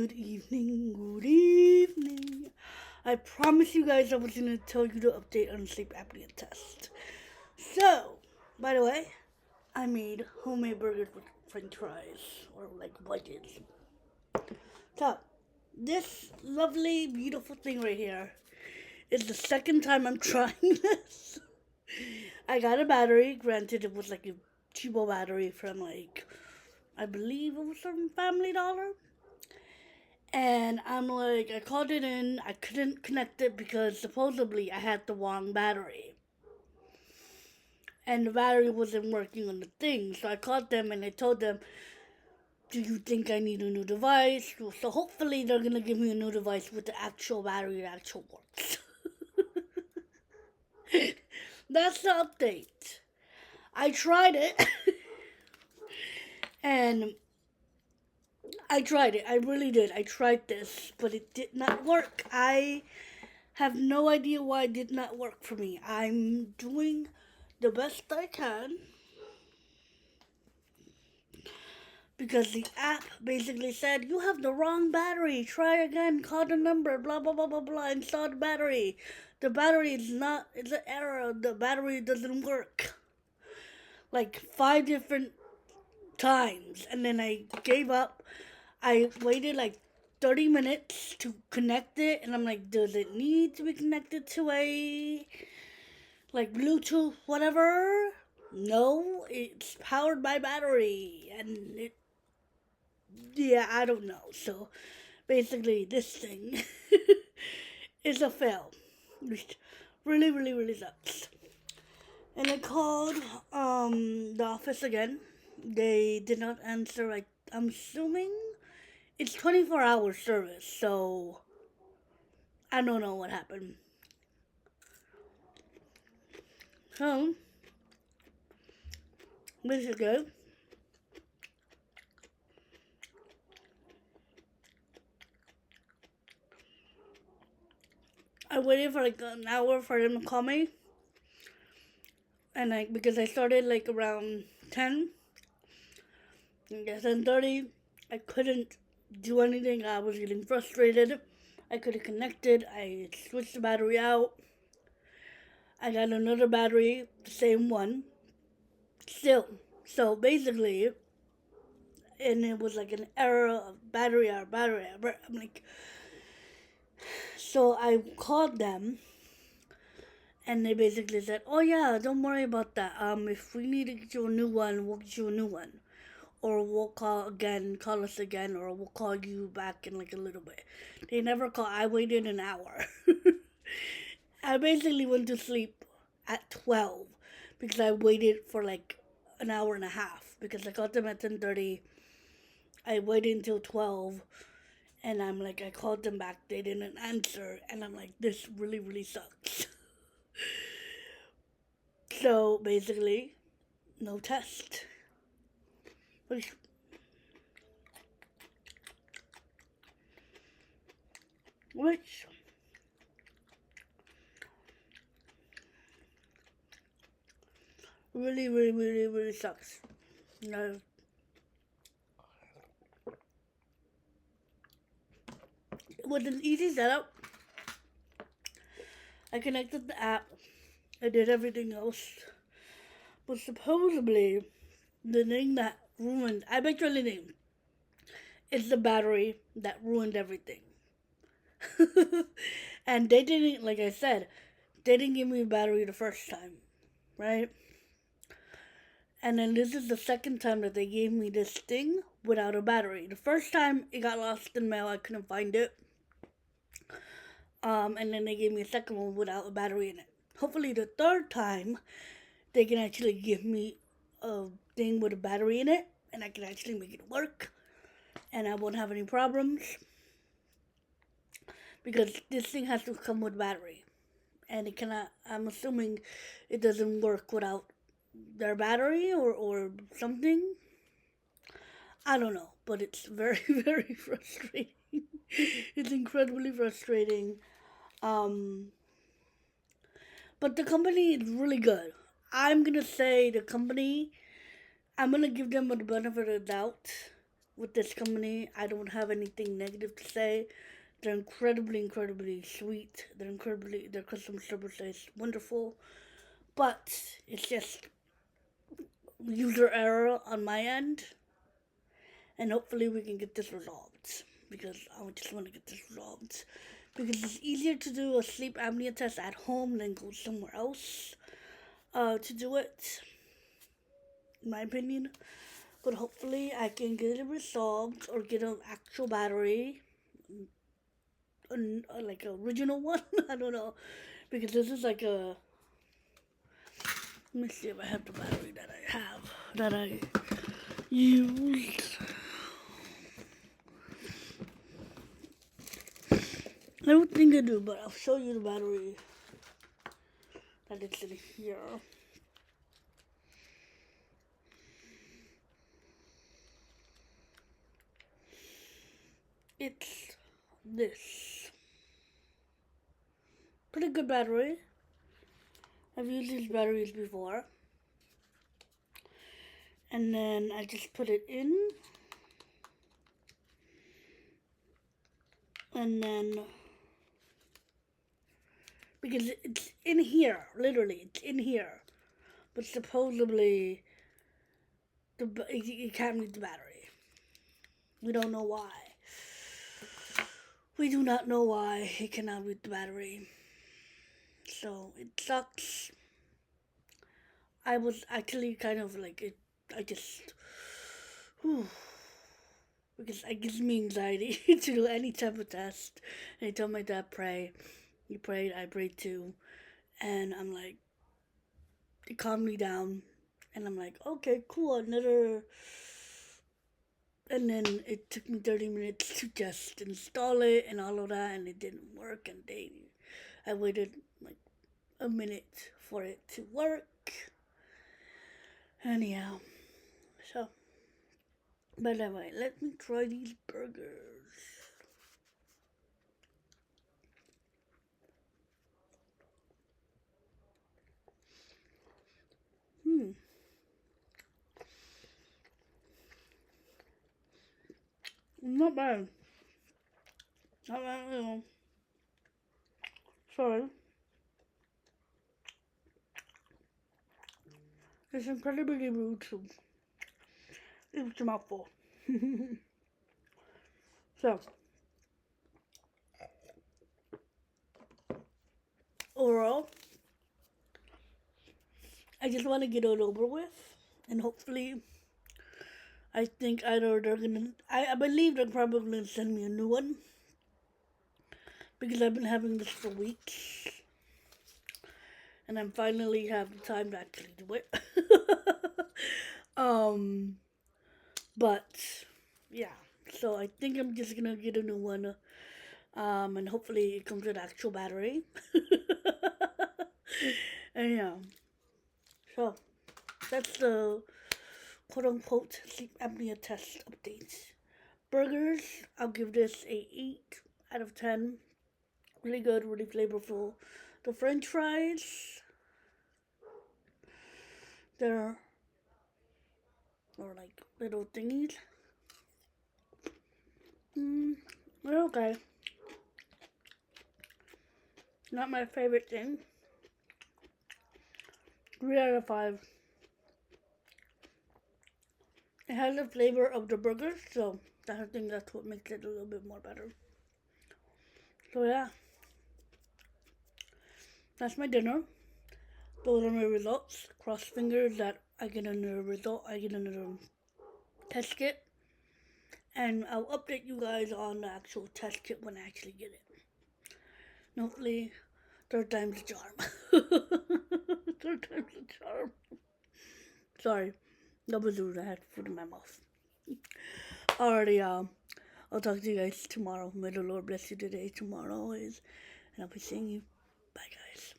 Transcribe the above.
Good evening, good evening. I promise you guys I was going to tell you the update on the sleep apnea test. So, by the way, I made homemade burgers with french fries, or like wedges. So, this lovely, beautiful thing right here is the second time I'm trying this. I got a battery, granted it was like a cheapo battery from I believe it was from Family Dollar. And I'm like, I called it in. I couldn't connect it because supposedly I had the wrong battery. And the battery wasn't working on the thing. So I called them and I told them, do you think I need a new device? So hopefully they're going to give me a new device with the actual battery that actually works. That's the update. I tried it. And I tried it. I really did. I tried this, but it did not work. I have no idea why it did not work for me. I'm doing the best I can because the app basically said, you have the wrong battery. Try again. Call the number. Blah, blah, blah, blah, blah. Install the battery. The battery is not, it's an error. The battery doesn't work. Like 5 different times. And then I gave up. I waited like 30 minutes to connect it. And I'm like, does it need to be connected to a like Bluetooth, whatever? No, it's powered by battery, and yeah, I don't know. So basically, this thing is a fail, which really, really, really sucks. And I called the office again. They did not answer. I'm assuming it's 24-hour service, so I don't know what happened. So this is good. I waited for like an hour for them to call me, and because I started like around 10, and at 10:30, I couldn't do anything. I was getting frustrated. I couldn't connect it. I switched the battery out. I got another battery, the same one. Still, so basically, and it was like an error of battery error, battery error. I'm like, so I called them, and they basically said, "Oh yeah, don't worry about that. If we need to get you a new one, we'll get you a new one, or we'll call us again, or we'll call you back in like a little bit." They never called. I waited an hour. I basically went to sleep at 12 because I waited for like an hour and a half because I called them at 10:30. I waited until 12, and I'm like, I called them back. They didn't answer, and I'm like, this really, really sucks. So basically, no test. Which, which really, really, really, really sucks. No. It was an easy setup. I connected the app. I did everything else. But supposedly, the thing that ruined, I bet you anything, it's the battery that ruined everything. And they didn't, like I said, they didn't give me a battery the first time, right? And then this is the second time that they gave me this thing without a battery. The first time it got lost in mail, I couldn't find it. And then they gave me a second one without a battery in it. Hopefully, the third time they can actually give me a thing with a battery in it, and I can actually make it work, and I won't have any problems because this thing has to come with battery, and it cannot. I'm assuming it doesn't work without their battery or something. I don't know, but it's very very frustrating. It's incredibly frustrating. Um, but the company is really good. I'm gonna say the company. I'm gonna give them the benefit of the doubt. with this company. I don't have anything negative to say. They're incredibly sweet. Their customer service is wonderful. But it's just user error on my end. And hopefully we can get this resolved. Because I just want to get this resolved. Because it's easier to do a sleep apnea test at home than go somewhere else to do it. In my opinion. But hopefully I can get it resolved or get an actual battery. Like an original one. I don't know. Because this is like a... Let me see if I have the battery that I used. I don't think I do, but I'll show you the battery that it's in here. It's this. Pretty good battery. I've used these batteries before. And then I just put it in. And then, because it's in here, literally, it's in here. But supposedly, you can't read the battery. We don't know why. We do not know why it cannot read the battery. So, it sucks. I was actually kind of like, because it gives me anxiety to do any type of test. And I told my dad, pray. He prayed, I prayed too. And I'm like, it calmed me down. And I'm like, okay, cool, another... And then it took me 30 minutes to just install it and all of that, and it didn't work. And I waited like a minute for it to work. Anyhow, so, but anyway, let me try these burgers. Not bad. Not bad at all. Sorry. It's incredibly rude too. It's a mouthful. So, overall, I just want to get it over with, and hopefully, I think either they're gonna, I believe they're probably gonna send me a new one, because I've been having this for weeks, and I'm finally have the time to actually do it. But, yeah, so I think I'm just gonna get a new one, and hopefully it comes with actual battery. And yeah, so that's the quote-unquote sleep apnea test update. Burgers, I'll give this a 8 out of 10. Really good, really flavorful. The french fries, they're like little thingies. They're okay. Not my favorite thing. 3 out of 5. It has the flavor of the burgers, so I think that's what makes it a little bit more better. So yeah, that's my dinner. Those are my results. Cross fingers that I get another result. I get another test kit. And I'll update you guys on the actual test kit when I actually get it. And hopefully, third time's a charm. Third time's a charm. Sorry, that was rude. I had food in my mouth. Alrighty, I'll talk to you guys tomorrow. May the Lord bless you today, tomorrow always. And I'll be seeing you. Bye, guys.